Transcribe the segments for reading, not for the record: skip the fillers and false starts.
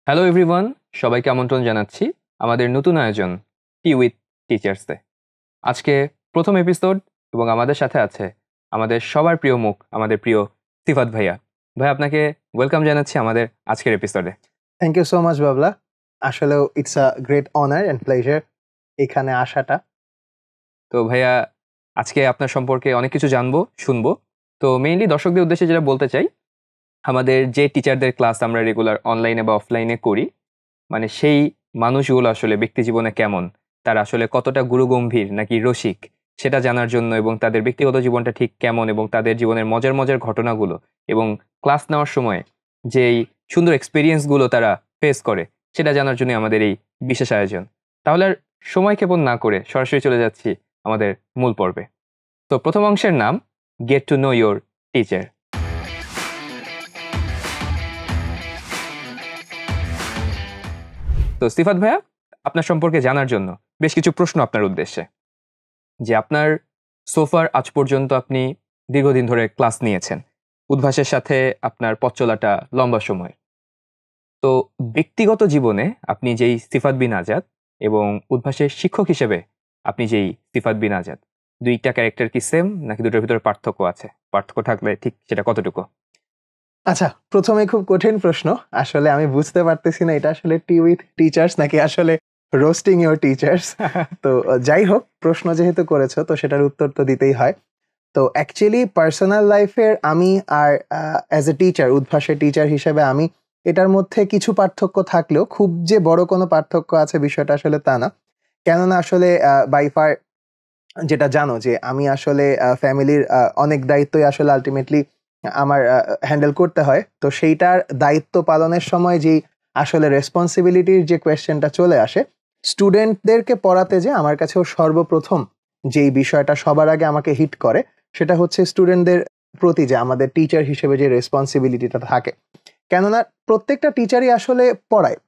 Hello everyone, সবাইকে আমন্ত্রণ জানাচ্ছি আমাদের নতুন আয়োজন টি উইথ টিচার্সে। আজকে প্রথম এপিসোড এবং আমাদের সাথে আছে আমাদের সবার প্রিয় মুখ, আমাদের প্রিয় সিফাত ভাইয়া। ভাই, আপনাকে ওয়েলকাম জানাচ্ছি আমাদের আজকের এপিসোডে। থ্যাংক ইউ সো মাচ বাবলা। আসলেও it's a great honour and pleasure এখানে আসাটা। তো ভাইয়া, আজকে আপনার সম্পর্কে অনেক কিছু জানবো, শুনবো। তো মেইনলি দর্শকদের উদ্দেশ্যে যেটা বলতে চাই, আমাদের যে টিচারদের ক্লাস আমরা রেগুলার অনলাইনে বা অফলাইনে করি, মানে সেই মানুষগুলো আসলে ব্যক্তি জীবনে কেমন, তারা আসলে কতটা গুরুগম্ভীর নাকি রসিক, সেটা জানার জন্য এবং তাদের ব্যক্তিগত জীবনটা ঠিক কেমন এবং তাদের জীবনের মজার মজার ঘটনাগুলো এবং ক্লাস নেওয়ার সময় যেই সুন্দর এক্সপিরিয়েন্সগুলো তারা ফেস করে, সেটা জানার জন্য আমাদের এই বিশেষ আয়োজন। তাহলে আর সময় ক্ষেপণ না করে সরাসরি চলে যাচ্ছি আমাদের মূল পর্বে। তো প্রথম অংশের নাম get to know your teacher. তো সিফাত ভাইয়া, আপনার সম্পর্কে জানার জন্য বেশ কিছু প্রশ্ন আপনার উদ্দেশ্যে। যে আপনার সোফার আজ পর্যন্ত আপনি দীর্ঘদিন ধরে ক্লাস নিয়েছেন, উদ্ভাসের সাথে আপনার পথ চলাটা লম্বা সময়। তো ব্যক্তিগত জীবনে আপনি যেই সিফাত বিন আজাদ এবং উদ্ভাসের শিক্ষক হিসেবে আপনি যেই সিফাত বিন আজাদ, দুইটা ক্যারেক্টার কি সেম নাকি দুটোর ভিতরে পার্থক্য আছে? পার্থক্য থাকলে ঠিক সেটা কতটুকু? আচ্ছা, প্রথমে খুব কঠিন প্রশ্ন। আসলে আমি বুঝতে পারতেছি না এটা আসলে টি উইথ টিচার্স নাকি আসলে রোস্টিং ইওর টিচার্স। তো যাই হোক, প্রশ্ন যেহেতু করেছো তো সেটার উত্তর তো দিতেই হয়। তো অ্যাকচুয়ালি পার্সোনাল লাইফের আমি আর অ্যাজ এ টিচার, উদ্ভাসের টিচার হিসেবে আমি এটার মধ্যে কিছু পার্থক্য থাকলেও খুব যে বড় কোনো পার্থক্য আছে বিষয়টা আসলে তা না। কেননা আসলে বাই ফার যেটা জানো যে আমি আসলে ফ্যামিলির অনেক দায়িত্বই আসলে আলটিমেটলি আমার হ্যান্ডেল করতে হয়। তো সেইটার দায়িত্ব পালনের সময় যেই আসলে রেসপন্সিবিলিটির যে কোয়েশ্চেনটা চলে আসে, স্টুডেন্টদেরকে পড়াতে যে আমার কাছেও সর্বপ্রথম যেই বিষয়টা সবার আগে আমাকে হিট করে, সেটা হচ্ছে স্টুডেন্টদের প্রতি যে আমাদের টিচার হিসেবে যে রেসপন্সিবিলিটিটা থাকে। কেননা প্রত্যেকটা টিচারই আসলে পড়ায়।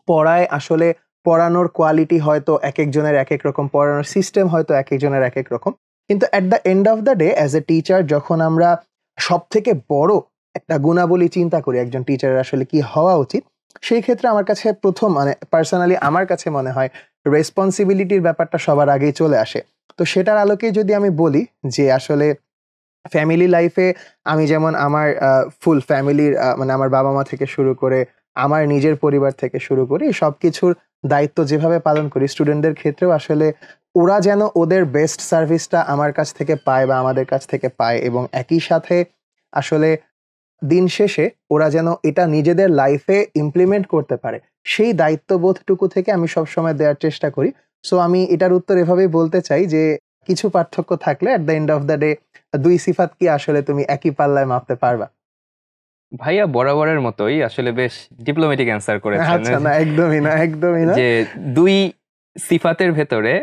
পড়ায় আসলে পড়ানোর কোয়ালিটি হয়তো একেকজনের একেক রকম, পড়ানোর সিস্টেম হয়তো একেকজনের একেক রকম। কিন্তু at the end of the day as a teacher যখন আমরা সবথেকে বড় একটা গুণাবলী চিন্তা করি একজন টিচারের আসলে কি হওয়া উচিত, সেই ক্ষেত্রে আমার কাছে প্রথম মানে পার্সোনালি আমার কাছে মনে হয় রেসপন্সিবিলিটির ব্যাপারটা সবার আগেই চলে আসে। তো সেটার আলোকেই যদি আমি বলি যে আসলে ফ্যামিলি লাইফে আমি যেমন আমার ফুল ফ্যামিলির মানে আমার বাবা-মা থেকে শুরু করে আমার নিজের পরিবার থেকে শুরু করে সবকিছুর দায়িত্ব যেভাবে পালন করি, স্টুডেন্টদের ক্ষেত্রেও আসলে ওরা যেন ওদের বেস্ট সার্ভিসটা আমার কাছ থেকে পায় বা আমাদের কাছ থেকে পায়, এবং একই সাথে আসলে দিন শেষে ওরা যেন এটা নিজেদের লাইফে ইমপ্লিমেন্ট করতে পারে, সেই দায়িত্ববোধটুকু থেকে আমি সবসময় দেওয়ার চেষ্টা করি। সো আমি এটার উত্তর এভাবেই বলতে চাই যে কিছু পার্থক্য থাকলে at the end of the day দুই সিফাত কি আসলে তুমি একই পাল্লায় মাপতে পারবা? ভাইয়া বরাবরের মতোই আসলে বেশ ডিপ্লোম্যাটিক অ্যান্সার করেছেন। আচ্ছা, না একদমই না, একদমই না। যে দুই সিফাতের ভেতরে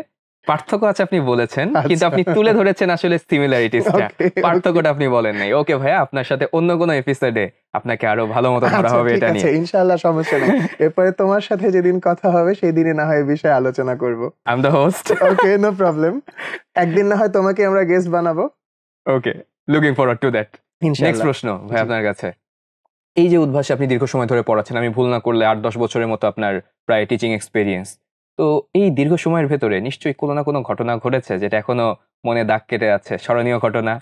পার্থক্য আছে আপনি বলেছেন, কিন্তু আচ্ছা, আপনি তুলে ধরেছেন আসলে সিমিলারিটিসটা, ওকে, পার্থক্যটা আপনি বলেন নাই। ওকে ভাইয়া, আপনার সাথে অন্য কোনো এপিসোডে আপনাকে আরো ভালো মতো ধরা আচ্ছা হবে ঠিক এটা আছে, নিয়ে। ইনশাআল্লাহ সমস্যা নেই। এরপরে তোমার সাথে যেদিন কথা হবে সেই দিনে না হয় এই বিষয়ে আলোচনা করব। I am the host. Okay, no problem. একদিন না হয় তোমাকে আমরা গেস্ট বানাবো। Okay, looking forward to that. Next ইনশাআল্লাহ। প্রশ্ন ভাই জি। আপনার কাছে। এই যে উদ্ভাসে আপনি দীর্ঘ সময় ধরে পড়াচ্ছেন, আমি ভুল না করলে ৮-১০ বছরের মতো আপনার প্রায় টিচিং এক্সপেরিয়েন্স। তো এই দীর্ঘ সময়ের ভেতরে নিশ্চয়ই কোনো না কোনো ঘটনা ঘটেছে যেটা এখনো মনে দাগ কেটে আছে, স্মরণীয় ঘটনা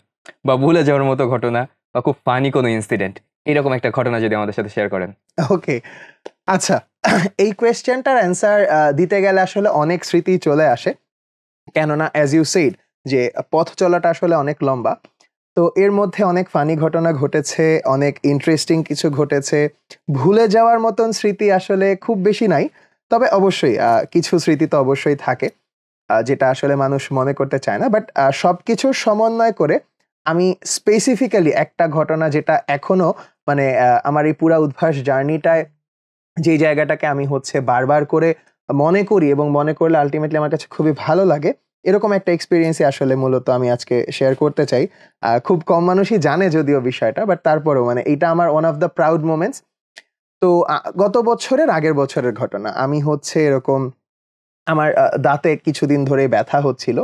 বা ভুলে যাওয়ার মতো ঘটনা বা খুব ফানি কোনো ইনসিডেন্ট, এরকম একটা ঘটনা যদি আমাদের সাথে শেয়ার করেন। ওকে, আচ্ছা, এই কোয়েশ্চেনটার অ্যান্সার দিতে গেলে আসলে অনেক স্মৃতি চলে আসে। কেননা অ্যাজ ইউ সেইড যে পথ চলাটা আসলে অনেক লম্বা। তো এর মধ্যে অনেক ফানি ঘটনা ঘটেছে, অনেক ইন্টারেস্টিং কিছু ঘটেছে। ভুলে যাওয়ার মতন স্মৃতি আসলে খুব বেশি নাই। তবে অবশ্যই কিছু স্মৃতি তো অবশ্যই থাকে যেটা আসলে মানুষ মনে করতে চায় না। বাট সবকিছুর সমন্বয় করে আমি স্পেসিফিক্যালি একটা ঘটনা যেটা এখনো মানে আমার এই পুরা উদ্ভাস জার্নিটায় যেই জায়গাটাকে আমি হচ্ছে বারবার করে মনে করি এবং মনে করলে আল্টিমেটলি আমার কাছে খুবই ভালো লাগে, এরকম একটা এক্সপেরিয়েন্সই আসলে মূলত আমি আজকে শেয়ার করতে চাই। খুব কম মানুষই জানে যদিও বিষয়টা, বাট তারপরেও মানে এইটা আমার one of the proud moments. তো গত বছরের আগের বছরের ঘটনা। আমি হচ্ছে এরকম আমার দাঁতে কিছুদিন ধরেই ব্যথা হচ্ছিল।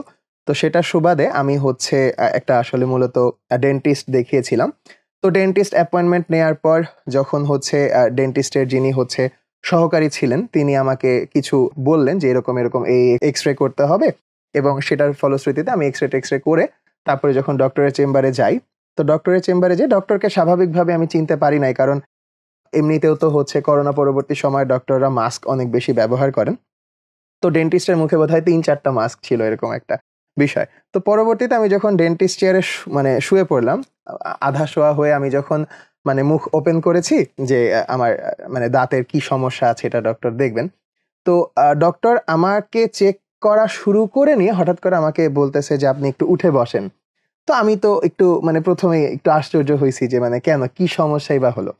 তো সেটার সুবাদে আমি হচ্ছে একটা আসলে মূলত ডেন্টিস্ট দেখিয়েছিলাম। তো ডেন্টিস্ট অ্যাপয়েন্টমেন্ট নেয়ার পর যখন হচ্ছে ডেন্টিস্টের যিনি হচ্ছে সহকারী ছিলেন তিনি আমাকে কিছু বললেন যে এরকম এরকম এই এক্স রে করতে হবে, এবং সেটার ফলশ্রুতিতে আমি এক্স রে করে তারপরে যখন ডক্টরের চেম্বারে যাই, তো ডক্টরের চেম্বারে যে ডক্টরকে স্বাভাবিকভাবে আমি চিনতে পারি নাই, কারণ এমনিতেও তো হচ্ছে করোনা পরবর্তী সময় ডক্টররা মাস্ক অনেক বেশি ব্যবহার করেন। তো ডেন্টিস্টের মুখে বোধহয় ৩-৪টা মাস্ক ছিল, এরকম একটা বিষয়। তো পরবর্তীতে আমি যখন ডেন্টিস্ট চেয়ারে মানে শুয়ে পড়লাম, আধা শোয়া হয়ে আমি যখন মানে মুখ ওপেন করেছি যে আমার মানে দাঁতের কি সমস্যা আছে এটা ডক্টর দেখবেন। তো ডক্টর আমাকে চেক করা শুরু করে নিয়ে হঠাৎ করে আমাকে বলতেছে যে, "আপনি একটু উঠে বসেন।" তো আমি তো একটু মানে ১ম এই একটু আশ্চর্য হইছি যে মানে কেন? কি সমস্যাই বা হলো?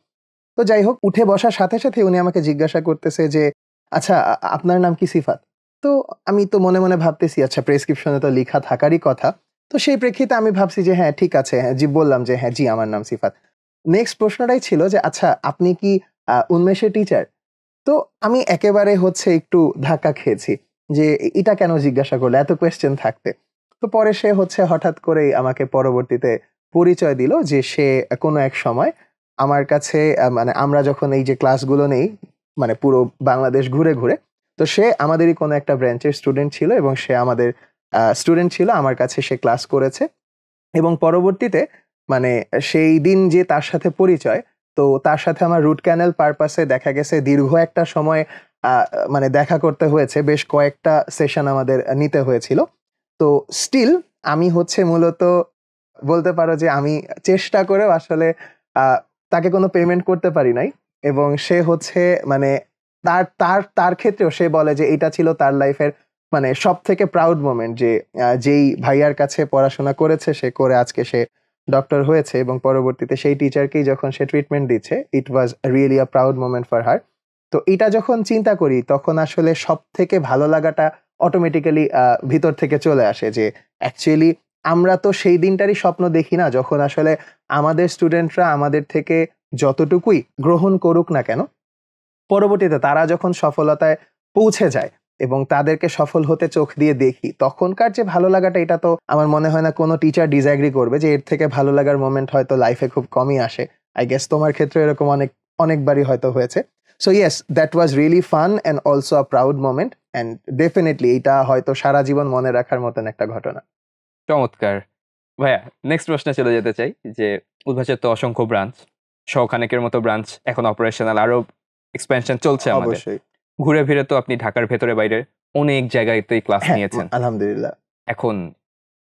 তো যাই হোক, উঠে বসার সাথে, সাথে উনি আমাকে জিজ্ঞাসা করতেছে যে, "আচ্ছা আপনার নাম কি সিফাত?" তো আমি তো মনে, মনে ভাবতেছি আচ্ছা প্রেসক্রিপশনে তো লিখা থাকারই কথা। তো সেই প্রেক্ষিতে আমি ভাবছি যে হ্যাঁ, ঠিক আছে। হ্যাঁ, জি বললাম যে, "হ্যাঁ, জি আমার নাম সিফাত।" নেক্সট প্রশ্নটাই ছিল যে, "আচ্ছা আপনি কি উন্মেষের টিচার?" তো আমি একেবারে হচ্ছে একটু ধাক্কা খেয়েছি যে, এটা কেন জিজ্ঞাসা করলো এত কোয়েশ্চেন থাকতে। তো পরে সে হচ্ছে হঠাৎ করেই আমাকে পরবর্তীতে পরিচয় দিল যে সে কোনো এক সময় আমার কাছে মানে আমরা যখন এই যে ক্লাসগুলো নেই মানে পুরো বাংলাদেশ ঘুরে, ঘুরে, তো সে আমাদেরই কোনো একটা ব্রাঞ্চের স্টুডেন্ট ছিল এবং সে আমাদের স্টুডেন্ট ছিল। আমার কাছে সে ক্লাস করেছে এবং পরবর্তীতে মানে সেই দিন যে তার সাথে পরিচয়, তো তার সাথে আমার রুট ক্যানাল পারপাসে দেখা গেছে দীর্ঘ একটা সময় আ মানে দেখা করতে হয়েছে। বেশ কয়েকটা সেশন আমাদের নিতে হয়েছিল। তো স্টিল আমি হচ্ছে মূলত বলতে পারো যে আমি চেষ্টা করেও আসলে আ তাকে কোনো পেমেন্ট করতে পারি নাই, এবং সে হচ্ছে মানে তার ক্ষেত্রেও সে বলে যে এটা ছিল তার লাইফের মানে সবথেকে প্রাউড মোমেন্ট যে যেই ভাইয়ার কাছে পড়াশোনা করেছে সে করে আজকে সে ডক্টর হয়েছে এবং পরবর্তীতে সেই টিচারকেই যখন সে ট্রিটমেন্ট দিচ্ছে, it was really a proud moment for her. তো এটা যখন চিন্তা করি তখন আসলে সবথেকে ভালো লাগাটা অটোমেটিক্যালি ভিতর থেকে চলে আসে যে অ্যাকচুয়ালি আমরা তো সেই দিনটারই স্বপ্ন দেখি না যখন আসলে আমাদের স্টুডেন্টরা আমাদের থেকে যতটুকুই গ্রহণ করুক না কেন, পরবর্তীতে তারা যখন সফলতায় পৌঁছে যায় এবং তাদেরকে সফল হতে চোখ দিয়ে দেখি, তখনকার যে ভালো লাগাটা এটা তো আমার মনে হয় না কোনো টিচার ডিসএগ্রি করবে যে এর থেকে ভালো লাগার মোমেন্ট হয়তো লাইফে খুব কমই আসে। আই গেস তোমার ক্ষেত্রে এরকম অনেকবারই হয়তো হয়েছে। So yes, that was really fun and also a proud moment, and definitely এটা হয়তো সারা জীবন মনে রাখার মতন একটা ঘটনা। চমৎকার! ভাইয়া নেক্সট প্রশ্নে চলে যেতে চাই যে উদ্ভাসের তো অসংখ্য ব্রাঞ্চ, শখানেকের মতো ব্রাঞ্চ এখন অপারেশনাল, আরো এক্সপেনশন চলছে আমাদের। অবশ্যই। ঘুরে ফিরে তো আপনি ঢাকার ভেতরে বাইরে অনেক জায়গাতেই ক্লাস হ্যাঁ, নিয়েছেন। আলহামদুলিল্লাহ। এখন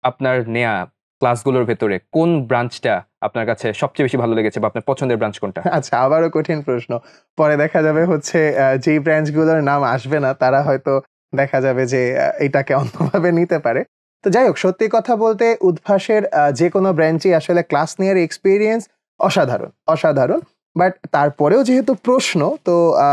আপনার নেয়া ক্লাসগুলোর ভেতরে কোন ব্রাঞ্চটা আপনার কাছে সবচেয়ে বেশি ভালো লেগেছে বা আপনার পছন্দের ব্রাঞ্চ কোনটা? আচ্ছা, আবারও কঠিন প্রশ্ন। পরে দেখা যাবে হচ্ছে যেই ব্রাঞ্চ গুলোর নাম আসবে না তারা হয়তো দেখা যাবে যে এটাকে অন্যভাবে নিতে পারে। তো যাই হোক, সত্যি কথা বলতে উদ্ভাসের যেকোনো ব্রাঞ্চই আসলে ক্লাস নেয়ার এক্সপেরিয়েন্স অসাধারণ, অসাধারণ। বাট তারপরেও যেহেতু প্রশ্ন, তো আ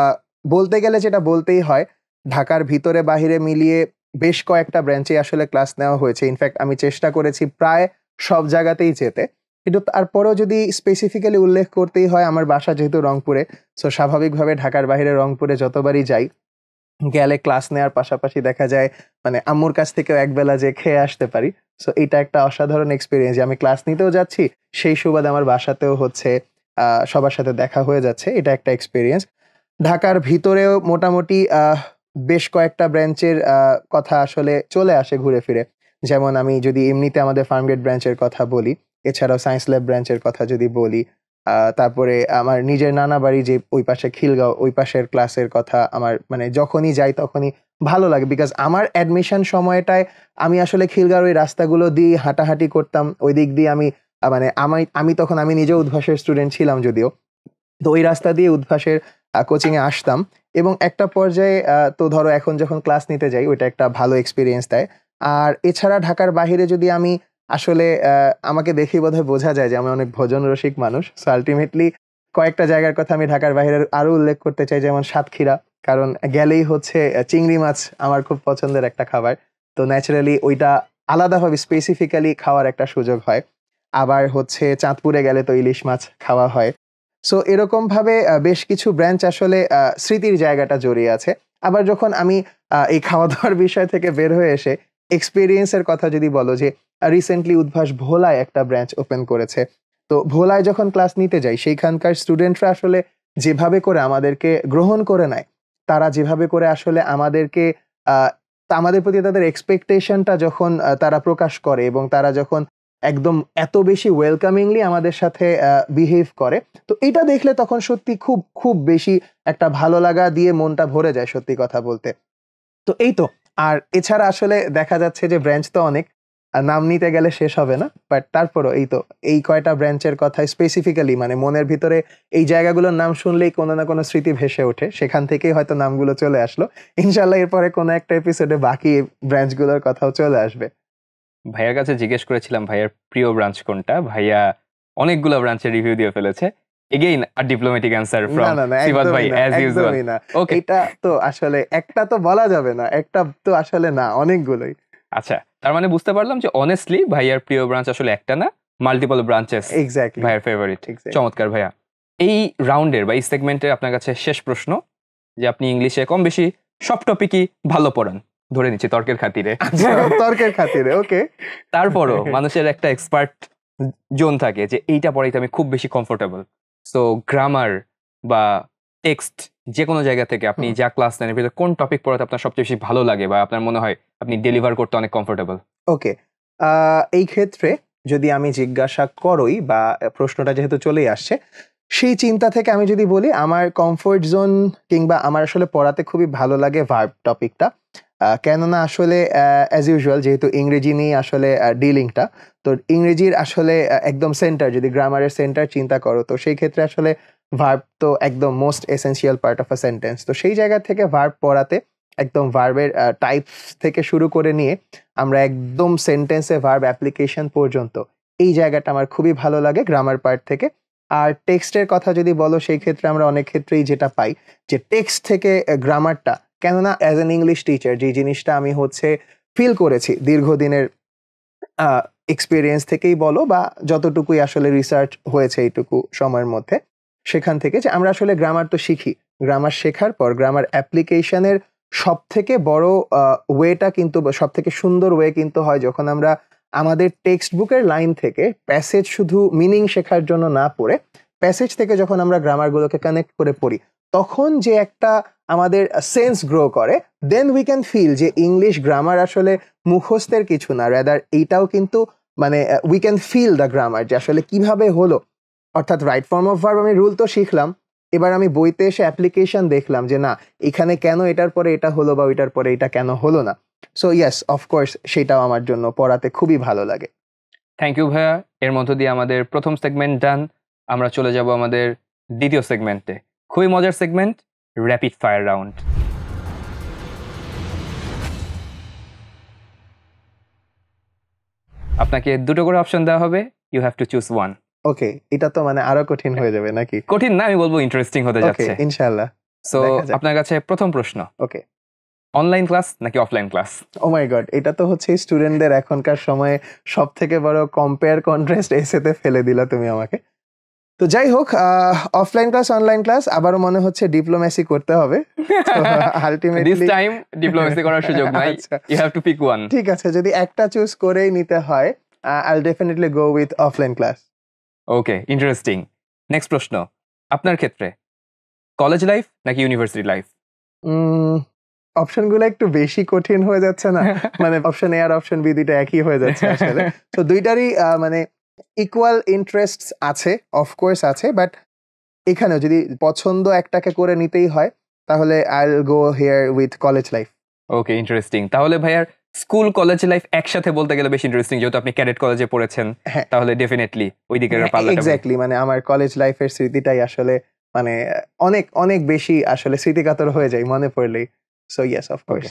বলতে গেলে যেটা বলতেই হয়, ঢাকার ভিতরে বাহিরে মিলিয়ে বেশ কয়েকটা ব্রাঞ্চেই আসলে ক্লাস নেওয়া হয়েছে। ইনফেক্ট আমি চেষ্টা করেছি প্রায় সব জায়গাতেই যেতে। কিন্তু তারপরেও যদি স্পেসিফিক্যালি উল্লেখ করতেই হয়, আমার বাসা যেহেতু রংপুরে, সো স্বাভাবিকভাবে ঢাকার বাইরে রংপুরে যতবারই যাই, গেলে ক্লাস নেওয়ার পাশাপাশি দেখা যায় মানে আম্মুর কাছ থেকেও একবেলা যেয়ে খেয়ে আসতে পারি। সো এটা একটা অসাধারণ এক্সপেরিয়েন্স যে আমি ক্লাস নিতেও যাচ্ছি, সেই সুবাদে আমার বাসাতেও হচ্ছে সবার সাথে দেখা হয়ে যাচ্ছে। এটা একটা এক্সপেরিয়েন্স। ঢাকার ভিতরেও মোটামুটি বেশ কয়েকটা ব্রাঞ্চের কথা আসলে চলে আসে ঘুরে ফিরে। যেমন আমি যদি এমনিতে আমাদের ফার্মগেট ব্রাঞ্চের কথা বলি, এছাড়াও সায়েন্স ল্যাব ব্রাঞ্চের কথা যদি বলি, তারপরে আমার নিজের নানা বাড়ি যে ওই পাশে খিলগাঁও, ওই পাশের ক্লাসের কথা আমার মানে যখনই যাই তখনই ভালো লাগে। বিকজ আমার অ্যাডমিশন সময়টায় আমি আসলে খিলগাঁওয়ের ওই রাস্তাগুলো দিয়ে হাঁটাহাঁটি করতাম। ওই দিক দিয়ে আমি মানে আমি তখন আমি নিজেও উদ্ভাসের স্টুডেন্ট ছিলাম যদিও। তো ওই রাস্তা দিয়ে উদ্ভাসের কোচিং এ আসতাম এবং একটা পর্যায়ে তো ধরো এখন যখন ক্লাস নিতে যাই ওইটা একটা ভালো এক্সপেরিয়েন্স দেয়। আর এছাড়া ঢাকার বাহিরে যদি আমি আসলে আমাকে দেখেই বোধহয় বোঝা যায় যে আমি অনেক ভোজন রসিক মানুষ। সো আল্টিমেটলি কয়েকটা জায়গার কথা আমি ঢাকার বাহিরে আরো উল্লেখ করতে চাই, যেমন সাতক্ষীরা। কারণ গেলেই হচ্ছে চিংড়ি মাছ আমার খুব পছন্দের একটা খাবার। তো ন্যাচারালি ওইটা আলাদাভাবে স্পেসিফিক্যালি খাওয়ার একটা সুযোগ হয়। আবার হচ্ছে চাঁদপুরে গেলে তো ইলিশ মাছ খাওয়া হয়। সো এরকমভাবে বেশ কিছু ব্রাঞ্চ আসলে স্মৃতির জায়গাটা জড়িয়ে আছে। আবার যখন আমি এই খাওয়া-দাওয়ার বিষয় থেকে বের হয়ে এসে এক্সপেরিয়েন্স এর কথা যদি বলো যে রিসেন্টলি উদ্ভাস ভোলায় একটা ব্রাঞ্চ ওপেন করেছে। তো ভোলায় যখন ক্লাস নিতে যাই সেইখানকার স্টুডেন্টরা আসলে যেভাবে করে আমাদেরকে গ্রহণ করে নেয়, তারা যেভাবে করে আসলে আমাদেরকে আমাদের প্রতি তাদের এক্সপেকটেশনটা যখন তারা প্রকাশ করে এবং তারা যখন একদম এত বেশি ওয়েলকামিংলি আমাদের সাথে বিহেভ করে, তো এটা দেখলে তখন সত্যি খুব খুব বেশি একটা ভালো লাগা দিয়ে মনটা ভরে যায় সত্যি কথা বলতে। তো এই তো। আর এছাড়া আসলে দেখা যাচ্ছে যে ব্রাঞ্চ তো অনেক, নাম নিতে গেলে শেষ হবে না, বাট তারপরও এই তো এই কয়টা ব্রাঞ্চের কথা স্পেসিফিক্যালি মানে মনের ভিতরে এই জায়গাগুলোর নাম শুনলেই কোনো না কোনো স্মৃতি ভেসে ওঠে, সেখান থেকেই হয়তো নামগুলো চলে আসলো। ইনশাল্লাহ এরপরে কোনো একটা এপিসোডে বাকি ব্রাঞ্চগুলোর কথাও চলে আসবে। ভাইয়ার কাছে জিজ্ঞেস করেছিলাম ভাইয়ার প্রিয় ব্রাঞ্চ কোনটা, ভাইয়া অনেকগুলো ব্রাঞ্চের রিভিউ দিয়ে ফেলেছে। এগেইন আ ডিপ্লোম্যাটিক অ্যান্সার না ফ্রম না না, সিফাত ভাই একদমই না, অ্যাজ ইউজুয়াল। একদমই না। ওকে, এটা তো আসলে একটা তো বলা যাবে না, একটা তো আসলে না, অনেকগুলোই। আচ্ছা, তার মানে বুঝতে পারলাম যে অনেস্টলি ভাইয়ার প্রিয় ব্রাঞ্চ আসলে একটা না, মাল্টিপল ব্রাঞ্চেস এক্স্যাক্টলি, ভাইয়ার ফেভারিট। এক্স্যাক্টলি। চমৎকার ভাইয়া। এই রাউন্ডের বা এই সেগমেন্টের আপনার কাছে শেষ প্রশ্ন, যে আপনি ইংলিশে কম বেশি সব টপিকই ভালো পড়ান, ধরে নিচ্ছি তর্কের খাতিরে। আচ্ছা, তর্কের খাতিরে, ওকে। তারপরও মানুষের একটা এক্সপার্ট জোন থাকে যে এইটা পড়াইতে আমি খুব বেশি কমফোর্টেবল। সো গ্রামার বা টেক্সট যে কোনো জায়গা থেকে আপনি যা ক্লাস নেন এর ভিতরে কোন টপিক পড়াতে আপনার সবচেয়ে বেশি ভালো লাগে বা আপনার মনে হয় আপনি ডেলিভার করতে অনেক কমফোর্টেবল? ওকে, এই ক্ষেত্রে যদি আমি জিজ্ঞাসা করই বা প্রশ্নটা যেহেতু চলেই আসছে, সেই চিন্তা থেকে আমি যদি বলি আমার কমফোর্ট জোন কিংবা আমার আসলে পড়াতে খুবই ভালো লাগে ভার্ব টপিকটা। কেননা আসলে অ্যাজ ইউজুয়াল যেহেতু ইংরেজি নিয়ে আসলে ডিলিংটা, তো ইংরেজির আসলে একদম সেন্টার, যদি গ্রামারের সেন্টার চিন্তা করো, তো সেই ক্ষেত্রে আসলে ভার্ব তো একদম most essential part of a sentence. তো সেই জায়গা থেকে ভার্ব পড়াতে একদম ভার্বের টাইপস থেকে শুরু করে নিয়ে আমরা একদম সেন্টেন্সে ভার্ব অ্যাপ্লিকেশন পর্যন্ত এই জায়গাটা আমার খুবই ভালো লাগে গ্রামার পার্ট থেকে। আর টেক্সটের কথা যদি বলো, সেই ক্ষেত্রে আমরা অনেক ক্ষেত্রেই যেটা পাই যে টেক্সট থেকে গ্রামারটা, কেননা অ্যাজ এন ইংলিশ টিচার যে জিনিসটা আমি হচ্ছে ফিল করেছি দীর্ঘদিনের এক্সপিরিয়েন্স থেকেই বলো বা যতটুকুই আসলে রিসার্চ হয়েছে এইটুকু সময়ের মধ্যে, সেখান থেকে যে আমরা আসলে গ্রামার তো শিখি, গ্রামার শেখার পর গ্রামার অ্যাপ্লিকেশনের সব থেকে বড় ওয়েটা কিন্তু, সব থেকে সুন্দর ওয়ে কিন্তু হয় যখন আমরা আমাদের টেক্সট বুকের লাইন থেকে প্যাসেজ শুধু মিনিং শেখার জন্য না পড়ে, প্যাসেজ থেকে যখন আমরা গ্রামারগুলোকে কানেক্ট করে পড়ি, তখন যে একটা আমাদের সেন্স গ্রো করে, দেন উই ক্যান ফিল যে ইংলিশ গ্রামার আসলে মুখস্থের কিছু না, রাদার এইটাও কিন্তু মানে we can feel the grammar যে আসলে কিভাবে হলো। অর্থাৎ রাইট ফর্ম অফ ভার্ব আমি রুল তো শিখলাম, এবার আমি বইতে এসে অ্যাপ্লিকেশন দেখলাম যে না, এখানে কেন এটার পরে এটা হলো বা ওইটার পরে এটা কেন হলো না। সো ইয়েস, অফকোর্স সেটাও আমার জন্য পড়াতে খুবই ভালো লাগে। থ্যাংক ইউ ভাইয়া। এর মধ্য দিয়ে আমাদের প্রথম সেগমেন্ট ডান। আমরা চলে যাব আমাদের দ্বিতীয় সেগমেন্টে, খুবই মজার সেগমেন্ট, র্যাপিড ফায়ার রাউন্ড। আপনাকে দুটো করে অপশন দেওয়া হবে, you have to choose one. Okay, এটা তো মানে আরো কঠিন হয়ে যাবে নাকি? কঠিন না, আমি বলবো ইন্টারেস্টিং হতে ওকে, যাচ্ছে। ইনশাআল্লাহ। সো দেখা যাক। আপনার কাছে প্রথম প্রশ্ন, ওকে। অনলাইন ক্লাস নাকি অফলাইন ক্লাস? ও মাই গড, এটা তো হচ্ছে স্টুডেন্টদের এখনকার সময়ে সব থেকে বড় কম্পেয়ার কন্ট্রাস্ট এসেতে ফেলে দিলা তুমি আমাকে। তো যাই হোক, অফলাইন ক্লাস অনলাইন ক্লাস আবারও মনে হচ্ছে ডিপ্লোমেসি করতে হবে। দিস আলটিমেটলি টাইম ডিপ্লোমেসি করার সুযোগ নাই, you have to pick one. ঠিক আছে, যদি একটা চুজ করেই নিতে হয়, I'll definitely go with offline class. Okay, interesting. Next প্রশ্ন, আপনার ক্ষেত্রে কলেজ লাইফ নাকি ইউনিভার্সিটি লাইফ? অপশনগুলো একটু বেশি কঠিন হয়ে যাচ্ছে না? মানে অপশন এ আর অপশন বি দুইটা একই হয়ে যাচ্ছে আসলে। তো দুইটারই মানে ইকুয়াল ইন্টারেস্ট আছে, অফকোর্স আছে, বাট এখানেও যদি পছন্দ একটাকে করে নিতেই হয়, তাহলে আইল গো here with college life. Okay, interesting. তাহলে ভাইয়ার স্কুল কলেজ লাইফ একসাথে বলতে গেলে বেশি ইন্টারেস্টিং, যেহেতু আপনি ক্যাডেট কলেজে পড়েছেন, হ্যাঁ, তাহলে ডেফিনেটলি ওই দিকের পাল্লাটা বেশি। এক্স্যাক্টলি, মানে আমার কলেজ লাইফের স্মৃতিটাই আসলে মানে অনেক অনেক বেশি আসলে স্মৃতিকাতর হয়ে যায় মনে পড়লেই। So yes, of course.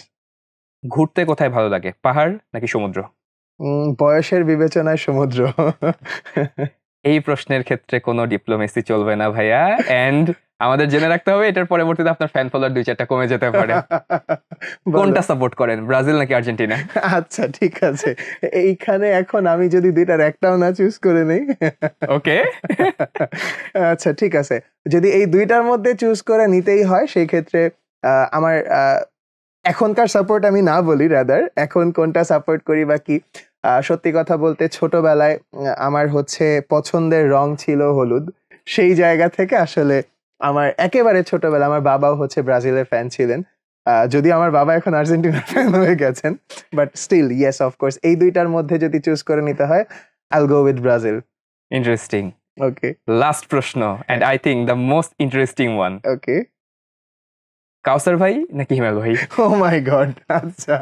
ঘুরতে কোথায় ভালো লাগে, পাহাড় নাকি সমুদ্র? বয়সের বিবেচনায় সমুদ্র। এই প্রশ্নের ক্ষেত্রে কোনো ডিপ্লোমেসি চলবে না ভাইয়া, এন্ড আমাদের জেনে রাখতে হবে এটার পরবর্তীতে আপনার ফ্যান ফলোয়ার 2-4টা কমে যেতে পারে। বলো। কোনটা সাপোর্ট করেন, ব্রাজিল নাকি আর্জেন্টিনা? আচ্ছা, ঠিক আছে, এইখানে এখন আমি যদি দুইটার একটাও না চুজ করে নেই। ওকে, আচ্ছা, ঠিক আছে, যদি এই দুইটার মধ্যে চুজ করে নিতেই হয়, সেই ক্ষেত্রে আমার এখনকার সাপোর্ট আমি না বলি, রাদার এখন কোনটা সাপোর্ট করি বা কি, সত্যি কথা বলতে ছোটবেলায় আমার হচ্ছে পছন্দের রং ছিল হলুদ। সেই জায়গা থেকে আসলে আমার একেবারে ছোটবেলা আমার বাবাও হচ্ছে ব্রাজিলের ফ্যান ছিলেন, যদি আমার বাবা এখন আর্জেন্টিনার ফ্যান হয়ে গেছেন, বাট স্টিল ইয়েস অফকোর্স এই দুইটার মধ্যে যদি চুজ করে নিতে হয় I'll go with Brazil. Interesting. Okay last প্রশ্ন, and I think the most interesting one. Okay Kausar ভাই নাকি হিমাল ভাই? ও মাই গড, আচ্ছা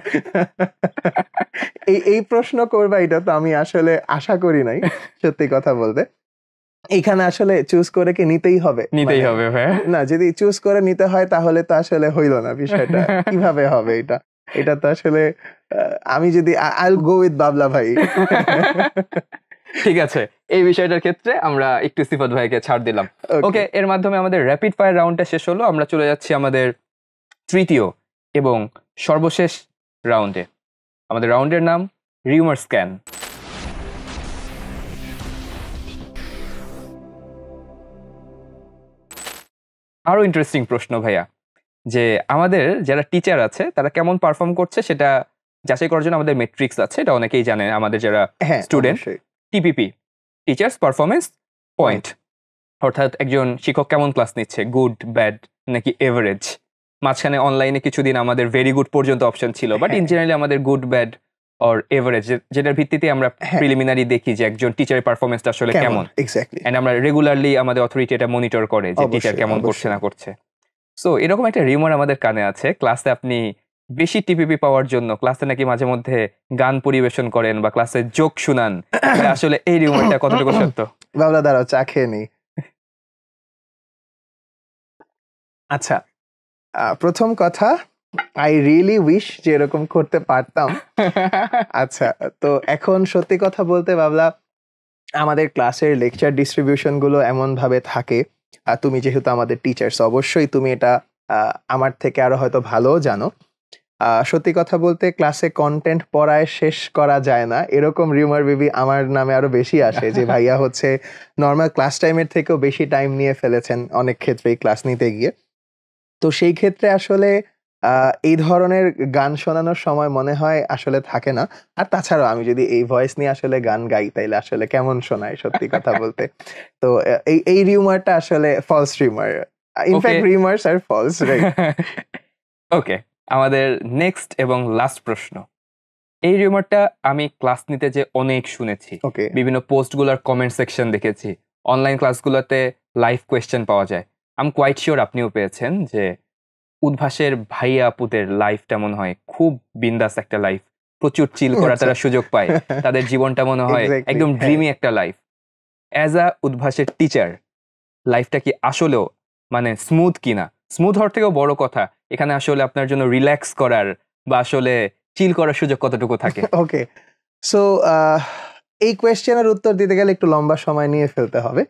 এই প্রশ্ন করবা এটা তো আমি আসলে আশা করি নাই, সত্যি কথা বলতে। এইখানে আসলে চুজ করে কি নিতেই হবে? নিতেই হবে ভাই। না, যদি চুজ করে নিতে হয় তাহলে তো আসলে হইল না বিষয়টা। কিভাবে হবে এটা? এটা তো আসলে আমি যদি I'll go with বাবলা ভাই। ঠিক আছে, এই বিষয়টার ক্ষেত্রে আমরা একটু সিফাত ভাইকে ছাড় দিলাম। ওকে, এর মাধ্যমে আমাদের র্যাপিড ফায়ার রাউন্ডটা শেষ হলো। আমরা চলে যাচ্ছি আমাদের তৃতীয় এবং সর্বশেষ রাউন্ডে। আমাদের রাউন্ডের নাম রিউমার স্ক্যান। আরো ইন্টারেস্টিং প্রশ্ন ভাইয়া, যে আমাদের যারা টিচার আছে তারা কেমন পারফর্ম করছে সেটা যাচাই করার জন্য আমাদের মেট্রিক্স আছে, এটা অনেকেই জানেন। আমাদের যারা student, TPP, teachers performance point, অর্থাৎ একজন শিক্ষক কেমন ক্লাস নিচ্ছে, গুড, ব্যাড নাকি এভারেজ। মাঝখানে অনলাইনে কিছুদিন আমাদের ভেরি গুড পর্যন্ত অপশন ছিল, বাট ইন জেনারেলি আমাদের গুড, ব্যাড অর এভারেজ, যেটার ভিত্তিতে আমরা প্রিলিমিনারি দেখি যে একজন টিচারের পারফরমেন্সটা আসলে কেমন। এক্স্যাক্টলি। এন্ড আমরা রেগুলারলি আমাদের অথরিটি এটা মনিটর করে যে টিচার কেমন করছে না করছে। সো এরকম একটা রিউমার আমাদের কানে আছে, ক্লাসে আপনি বেশি টিপিপি পাওয়ার জন্য ক্লাসে নাকি মাঝে মধ্যে গান পরিবেশন করেন বা ক্লাসে জোক শুনান। আসলে এই রিউমারটা কতটুকু সত্য? বাবলা দাঁড়াও, চা খেয়ে নেই। আচ্ছা, প্রথম কথা, আই রিয়েলি উইশ যে এরকম করতে পারতাম। আচ্ছা, তো এখন সত্যি কথা বলতে বাবলা, আমাদের ক্লাসের লেকচার ডিস্ট্রিবিউশন গুলো এমন ভাবে থাকে, তুমি যেহেতু আমাদের টিচার্স অবশ্যই তুমি এটা আমার থেকে আরো হয়তো ভালো জানো। সত্যি কথা বলতে ক্লাসে কন্টেন্ট পড়ায় শেষ করা যায় না, এরকম রিউমার বেবি আমার নামে আরো বেশি আসে যে ভাইয়া হচ্ছে নর্মাল ক্লাস টাইমের থেকেও বেশি টাইম নিয়ে ফেলেছেন অনেক ক্ষেত্রেই ক্লাস নিতে গিয়ে। তো সেই ক্ষেত্রে আসলে এই ধরনের গান শোনানোর সময় মনে হয় আসলে থাকে না। আর তাছাড়াও আমি যদি এই ভয়েস নিয়ে আসলে গান গাই তাইলে আসলে কেমন শোনায় সত্যি কথা বলতে। তো এই রিউমারটা আসলে ফলস রিউমার। ইনফ্যাক্ট রিউমারস আর ফলস, রাইট? ওকে, আমাদের নেক্সট এবং লাস্ট প্রশ্ন। এই রিউমারটা আমি ক্লাস নিতে যে অনেক শুনেছি, বিভিন্ন পোস্টগুলোর কমেন্ট সেকশন দেখেছি, অনলাইন ক্লাসগুলোতে লাইভ কোয়েশ্চেন পাওয়া যায়। আমি কোয়াইট শিওর আপনিও পেয়েছেন যে উদ্ভাসের ভাইয়া আপুদের লাইফটা মনে হয় খুব বিন্দাস একটা লাইফ, প্রচুর চিল করার তারা সুযোগ পায়, তাদের জীবনটা মনে হয় একদম ড্রিমি একটা লাইফ। অ্যাজ আ উদ্ভাসের টিচার, লাইফটা কি আসলেও মানে স্মুথ কিনা? স্মুথ হওয়ার থেকেও বড় কথা, এখানে আসলে আপনার জন্য রিল্যাক্স করার বা আসলে চিল করার সুযোগ কতটুকু থাকে? ওকে, সো এই কোয়েশ্চেনের উত্তর দিতে গেলে একটু লম্বা সময় নিয়ে ফেলতে হবে।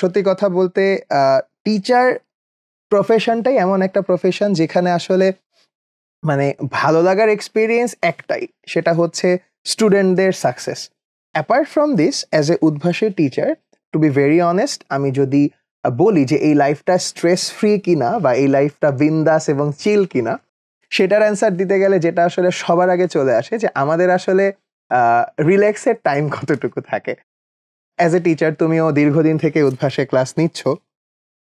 সত্যি কথা বলতে টিচার প্রফেশনটাই এমন একটা প্রফেশন যেখানে আসলে মানে ভালো লাগার এক্সপিরিয়েন্স একটাই, সেটা হচ্ছে স্টুডেন্টদের success. Apart from this, as a উদ্ভাসের teacher, to be very honest, আমি যদি বলি যে এই লাইফটা স্ট্রেস ফ্রি কিনা বা এই লাইফটা বিন্দাস এবং চিল কিনা, সেটার অ্যান্সার দিতে গেলে যেটা আসলে সবার আগে চলে আসে যে আমাদের আসলে রিল্যাক্সের টাইম কতটুকু থাকে। অ্যাজ এ টিচার তুমিও দীর্ঘদিন থেকে উদ্ভাসে ক্লাস নিচ্ছ,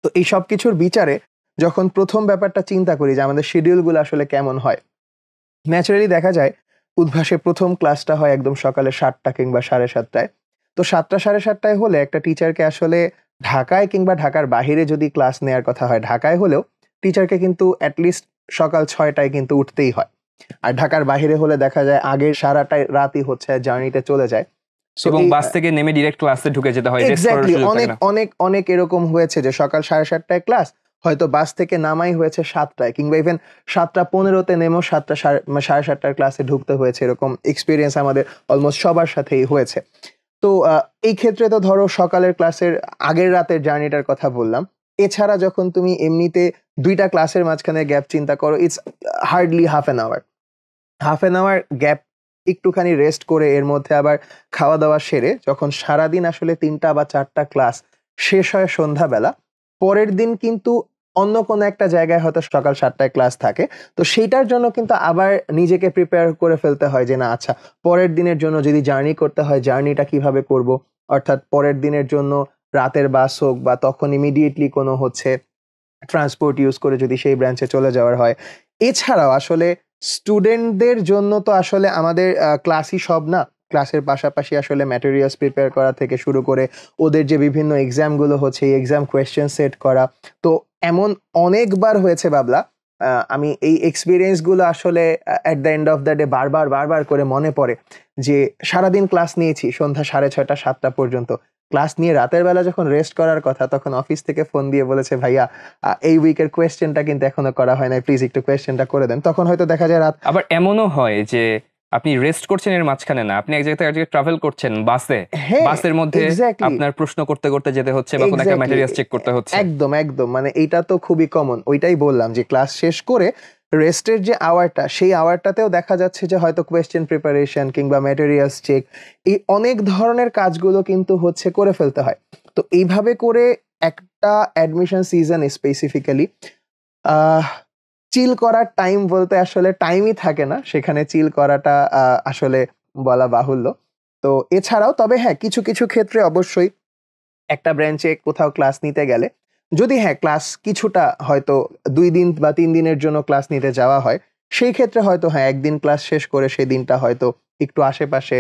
তো এই সব কিছুর বিচারে যখন প্রথম ব্যাপারটা চিন্তা করি যে আমাদের শিডিউলগুলো আসলে কেমন হয়, ন্যাচারালি দেখা যায় উদ্ভাসে প্রথম ক্লাসটা হয় একদম সকালে 7টা কিংবা 7:30টায়। তো 7টা 7:30টায় হলে একটা টিচারকে আসলে ঢাকায় কিংবা ঢাকার বাহিরে যদি ক্লাস নেওয়ার কথা হয়, ঢাকায় হলেও টিচারকে কিন্তু অ্যাটলিস্ট সকাল 6টায় কিন্তু উঠতেই হয়। আর ঢাকার বাহিরে হলে দেখা যায় আগের সারাটা রাতই হচ্ছে জার্নিতে চলে যায়। এবং বাস থেকে নেমে ডিরেক্ট ক্লাসে ঢুকে যেতে হয়। এক্স্যাক্টলি, অনেক এরকম হয়েছে যে সকাল 7:30টায় ক্লাস, হয়তো বাস থেকে নামাই হয়েছে 7টায় কিংবা ইভেন 7:15তে নেমেও 7:30টার ক্লাসে ঢুকতে হয়েছে। এরকম এক্সপিরিয়েন্স আমাদের অলমোস্ট সবার সাথেই হয়েছে। তো এই ক্ষেত্রে তো ধরো সকালের ক্লাসের আগের রাতের জার্নিটার কথা বললাম, এছাড়া যখন তুমি এমনিতে 2টা ক্লাসের মাঝখানে গ্যাপ চিন্তা করো, it's hardly half an hour gap, একটুখানি রেস্ট করে এর মধ্যে আবার খাওয়া দাওয়া সেরে যখন সারাদিন আসলে 3টা বা 4টা ক্লাস শেষ হয় সন্ধ্যাবেলা, পরের দিন কিন্তু অন্য কোনো একটা জায়গায় হয়তো সকাল 7টায় ক্লাস থাকে। তো সেইটার জন্য কিন্তু আবার নিজেকে প্রিপেয়ার করে ফেলতে হয় যে না আচ্ছা, পরের দিনের জন্য যদি জার্নি করতে হয় জার্নিটা কিভাবে করব, অর্থাৎ পরের দিনের জন্য রাতের বাস হোক বা তখন ইমিডিয়েটলি কোনো হচ্ছে ট্রান্সপোর্ট ইউজ করে যদি সেই ব্রাঞ্চে চলে যাওয়ার হয়। এছাড়াও আসলে স্টুডেন্টদের জন্য তো আসলে আমাদের ক্লাসই সব না। ক্লাসের পাশাপাশি আসলে ম্যাটেরিয়ালস প্রিপেয়ার করা থেকে শুরু করে ওদের যে বিভিন্ন এক্সামগুলো হচ্ছে এই এক্সাম কোয়েশ্চেন সেট করা। তো এমন অনেকবার হয়েছে বাবলা, আমি এই এক্সপেরিয়েন্সগুলো আসলে at the end of the day বারবার করে মনে পড়ে যে সারাদিন ক্লাস নিয়েছি সন্ধ্যা 6:30 7টা পর্যন্ত। ক্লাস নিয়ে রাতের বেলা যখন রেস্ট করার কথা তখন অফিস থেকে ফোন দিয়ে বলেছে, ভাইয়া এই উইকের কোয়েশ্চেনটা কিন্তু এখনো করা হয় নাই, প্লিজ একটু কোয়েশ্চেনটা করে দেন। তখন হয়তো দেখা যায় রাত। আবার এমনও হয় যে আপনি রেস্ট করছেন এর মাঝখানে না, আপনি এক জায়গা থেকে এক জায়গায় ট্রাভেল করছেন বাসে, হ্যাঁ, বাসের মধ্যে এক্স্যাক্টলি আপনার প্রশ্ন করতে করতে যেতে হচ্ছে বা কোনো একটা ম্যাটেরিয়ালস চেক করতে হচ্ছে। একদম মানে এইটা তো খুবই কমন। ওইটাই বললাম যে ক্লাস শেষ করে রেস্টের যে আওয়ারটা সেই আওয়ারটাতেও দেখা যাচ্ছে যে হয়তো কোয়েশ্চেন প্রিপারেশন কিংবা ম্যাটেরিয়ালস চেক এই অনেক ধরনের কাজগুলো কিন্তু হচ্ছে করে ফেলতে হয়। তো এইভাবে করে একটা অ্যাডমিশন সিজন স্পেসিফিক্যালি চিল করার টাইম বলতে আসলে টাইমই থাকে না, সেখানে চিল করাটা আসলে বলা বাহুল্য। তো এছাড়াও তবে হ্যাঁ কিছু কিছু ক্ষেত্রে অবশ্যই একটা ব্রাঞ্চে কোথাও ক্লাস নিতে গেলে যদি হ্যাঁ ক্লাস কিছুটা হয়তো 2 দিন বা 3 দিনের জন্য ক্লাস নিতে যাওয়া হয়, সেই ক্ষেত্রে হয়তো হ্যাঁ একদিন ক্লাস শেষ করে সেই দিনটা হয়তো একটু আশেপাশে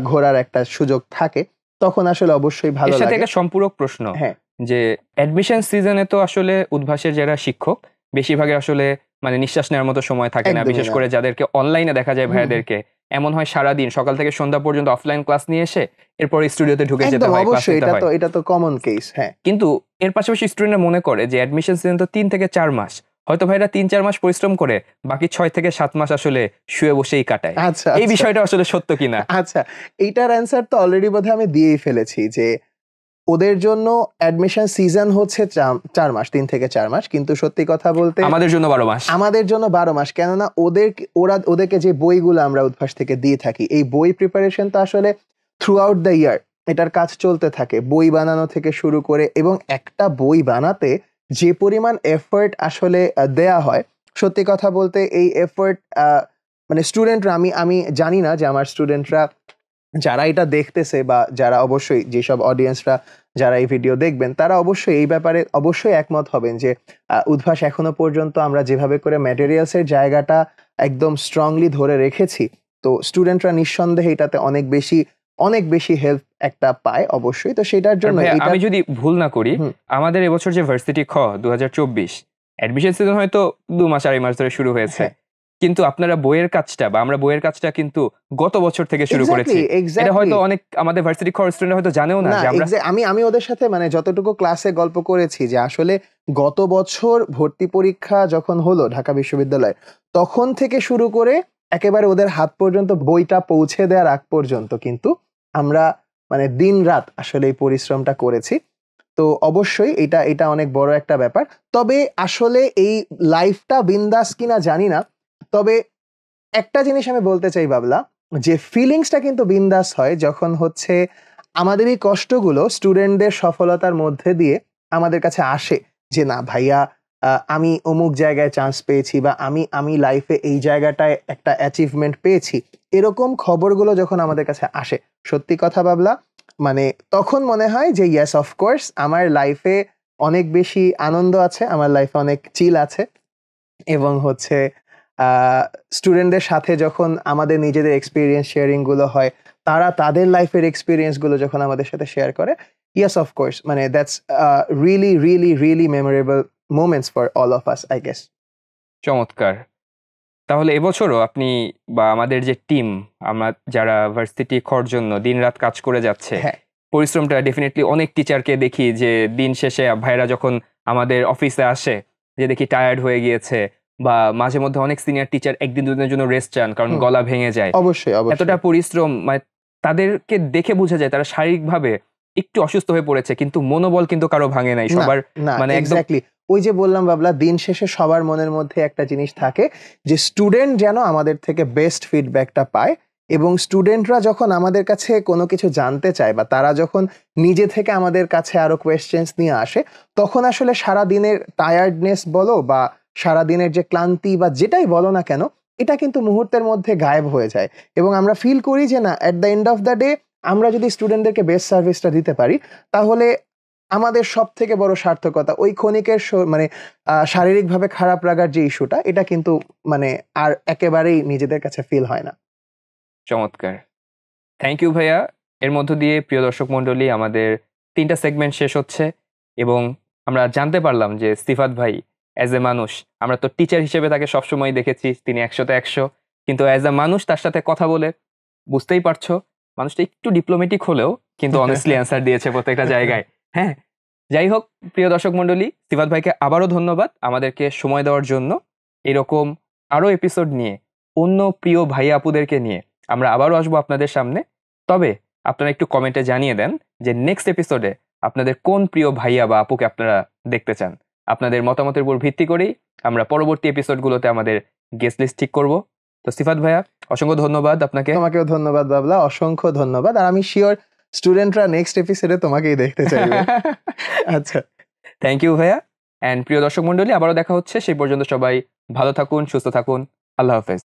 ঘোরার একটা সুযোগ থাকে, তখন আসলে অবশ্যই এর ভালো সাথে লাগে। একটা সম্পূরক প্রশ্ন হ্যাঁ যে অ্যাডমিশন সিজনে তো আসলে উদ্ভাসের যারা শিক্ষক বেশিরভাগে আসলে মানে নিঃশ্বাস নেওয়ার মতো সময় থাকে না, একদমই বিশেষ না। করে যাদেরকে অনলাইনে দেখা যায় হুম, ভাইয়াদেরকে এমন হয় সারাদিন সকাল থেকে সন্ধ্যা পর্যন্ত অফলাইন ক্লাস নিয়ে এসে এরপর স্টুডিওতে ঢুকে যেতে একদম হয়, ক্লাস অবশ্যই, নিতে হয়। এটা তো কমন কেস। হ্যাঁ কিন্তু এর পাশাপাশি স্টুডেন্টরা মনে করে যে অ্যাডমিশন সিজন তো 3 থেকে 4 মাস, হয়তো ভাইরা 3-4 মাস পরিশ্রম করে বাকি 6 থেকে 7 মাস আসলে শুয়ে বসেই কাটায়। আচ্ছা এই বিষয়টা আসলে সত্য কিনা? আচ্ছা, এইটার অ্যান্সার তো অলরেডি বোধহয় আমি দিয়েই ফেলেছি যে ওদের জন্য অ্যাডমিশন সিজন হচ্ছে 4 মাস, 3 থেকে 4 মাস। কিন্তু সত্যি কথা বলতে আমাদের জন্য 12 মাস। আমাদের জন্য 12 মাস। কেননা ওদেরকে যে বইগুলো আমরা উদ্ভাস থেকে দিয়ে থাকি এই বই প্রিপারেশন তো আসলে থ্রু আউট দ্য ইয়ার এটার কাজ চলতে থাকে, বই বানানো থেকে শুরু করে। এবং একটা বই বানাতে যে পরিমাণ এফোর্ট আসলে দেয়া হয়, সত্যি কথা বলতে এই এফোর্ট মানে স্টুডেন্টরা, আমি জানি না যে আমার স্টুডেন্টরা যারা এটা দেখতেছে বা যারা অবশ্যই যেসব অডিয়েন্সরা যারা এই ভিডিও দেখবেন তারা অবশ্যই এই ব্যাপারে অবশ্যই একমত হবেন যে উদ্ভাস এখনো পর্যন্ত আমরা যেভাবে করে ম্যাটেরিয়ালসের জায়গাটা একদম স্ট্রংলি ধরে রেখেছি, তো স্টুডেন্টরা নিঃসন্দেহে এটাতে অনেক বেশি হেল্প একটা পায় অবশ্যই। তো সেটার আর জন্য ভাইয়া, এটা আমি যদি ভুল না করি, হুম, আমাদের এবছর যে ভার্সিটি 2024 অ্যাডমিশন সিজন হয়তো 2 মাস 2.5 মাস ধরে শুরু হয়েছে, হ্যাঁ কিন্তু আপনারা বইয়ের কাজটা বা আমরা বইয়ের কাজটা কিন্তু গত বছর থেকে শুরু করেছি। এটা এক্স্যাক্টলি হয়তো অনেক আমাদের ভার্সিটি স্টুডেন্ট হয়তো জানেও না না, যে আমরা আমি ওদের সাথে মানে যতটুকু ক্লাসে গল্প করেছি যে আসলে গত বছর ভর্তি পরীক্ষা যখন হলো ঢাকা বিশ্ববিদ্যালয়ে, তখন থেকে শুরু করে একেবারে ওদের হাত পর্যন্ত বইটা পৌঁছে দেওয়ার আগ পর্যন্ত কিন্তু আমরা মানে দিন রাত আসলে এই পরিশ্রমটা করেছি। তো অবশ্যই এটা অনেক বড় একটা ব্যাপার। তবে আসলে এই লাইফটা বিন্দাস কিনা জানি না, তবে একটা জিনিস আমি বলতে চাই বাবলা, যে ফিলিংসটা কিন্তু বিন্দাস হয় যখন হচ্ছে আমাদের এই কষ্টগুলো স্টুডেন্টদের সফলতার মধ্যে দিয়ে আমাদের কাছে আসে যে না ভাইয়া আমি অমুক জায়গায় চান্স পেয়েছি বা আমি লাইফে এই জায়গাটায় একটা অ্যাচিভমেন্ট পেয়েছি, এরকম খবরগুলো যখন আমাদের কাছে আসে, সত্যি কথা বাবলা মানে তখন মনে হয় যে ইয়েস অফকোর্স আমার লাইফে অনেক বেশি আনন্দ আছে, আমার লাইফে অনেক চিল আছে। এবং হচ্ছে স্টুডেন্টদের সাথে যখন আমাদের নিজেদের এক্সপিরিয়েন্স শেয়ারিং গুলো হয়, তারা তাদের লাইফের এক্সপিরিয়েন্স গুলো যখন আমাদের সাথে শেয়ার করে, ইয়েস অফকোর্স মানে that's really memorable moments for all of us I guess. চমৎকার। তাহলে এবছরও আপনি বা আমাদের যে টিম, আমরা যারা ভার্সিটি জন্য দিনরাত কাজ করে যাচ্ছে, হ্যাঁ পরিশ্রমটা ডেফিনেটলি অনেক টিচারকে দেখি যে দিন শেষে ভাইরা যখন আমাদের অফিসে আসে যে দেখি টায়ার্ড হয়ে গিয়েছে, বা মাঝে মধ্যে অনেক সিনিয়র টিচার একদিন দুদিনের জন্য রেস্ট চান কারণ হুম, গলা ভেঙে যায়। অবশ্যই এতটা পরিশ্রম মানে তাদেরকে দেখে বোঝা যায় তারা শারীরিকভাবে একটু অসুস্থ হয়ে পড়েছে, কিন্তু মনোবল কিন্তু কারো ভাঙে নাই না সবার। না মানে একদম এক্স্যাক্টলি ওই যে বললাম বাবলা, দিন শেষে সবার মনের মধ্যে একটা জিনিস থাকে যে স্টুডেন্ট যেন আমাদের থেকে বেস্ট ফিডব্যাকটা পায়। এবং স্টুডেন্টরা যখন আমাদের কাছে কোনো কিছু জানতে চায় বা তারা যখন নিজে থেকে আমাদের কাছে আরো কোয়েশ্চেন্স নিয়ে আসে, তখন আসলে সারা দিনের টায়ার্ডনেস বলো বা সারা দিনের যে ক্লান্তি বা যেটাই বলো না কেন, এটা কিন্তু মুহূর্তের মধ্যে গায়েব হয়ে যায়। এবং আমরা ফিল করি যে না, at the end of the day আমরা যদি স্টুডেন্টদেরকে বেস্ট সার্ভিসটা দিতে পারি, তাহলে আমাদের সব থেকে বড় সার্থকতা ওই ক্ষণিকের মানে শারীরিকভাবে খারাপ লাগার যে ইস্যুটা, এটা কিন্তু মানে আর একেবারেই নিজেদের কাছে ফিল হয় না। চমৎকার, থ্যাংক ইউ ভাইয়া। এর মধ্য দিয়ে প্রিয় দর্শক মণ্ডলী, আমাদের 3টা সেগমেন্ট শেষ হচ্ছে এবং আমরা জানতে পারলাম যে সিফাত ভাই অ্যাজ এ মানুষ, আমরা তো টিচার হিসেবে তাকে সবসময় দেখেছি তিনি 100তে 100, কিন্তু অ্যাজ এ মানুষ তার সাথে কথা বলে বুঝতেই পারছো মানুষটা একটু ডিপ্লোমেটিক হলেও কিন্তু অনেস্টলি অ্যান্সার দিয়েছে প্রত্যেকটা জায়গায়। হ্যাঁ, যাই হোক প্রিয় দর্শক মণ্ডলী, সিফাত ভাইকে আবারও ধন্যবাদ আমাদেরকে সময় দেওয়ার জন্য। এরকম আরও এপিসোড নিয়ে অন্য প্রিয় ভাই আপুদেরকে নিয়ে আমরা আবারও আসবো আপনাদের সামনে। তবে আপনারা একটু কমেন্টে জানিয়ে দেন যে নেক্সট এপিসোডে আপনাদের কোন প্রিয় ভাইয়া বা আপুকে আপনারা দেখতে চান। আপনাদের মতামতের উপর ভিত্তি করেই আমরা পরবর্তী এপিসোডগুলোতে আমাদের গেস্ট লিস্ট ঠিক করব। তো সিফাত ভাইয়া, অসংখ্য ধন্যবাদ আপনাকে। তোমাকেও ধন্যবাদ বাবলা, অসংখ্য ধন্যবাদ। আর আমি শিওর স্টুডেন্টরা নেক্সট এপিসোডে তোমাকেই দেখতে চাইবে। আচ্ছা, থ্যাংক ইউ ভাইয়া। অ্যান্ড প্রিয় দর্শক মণ্ডলী, আবারও দেখা হচ্ছে। সেই পর্যন্ত সবাই ভালো থাকুন, সুস্থ থাকুন। আল্লাহ হাফেজ।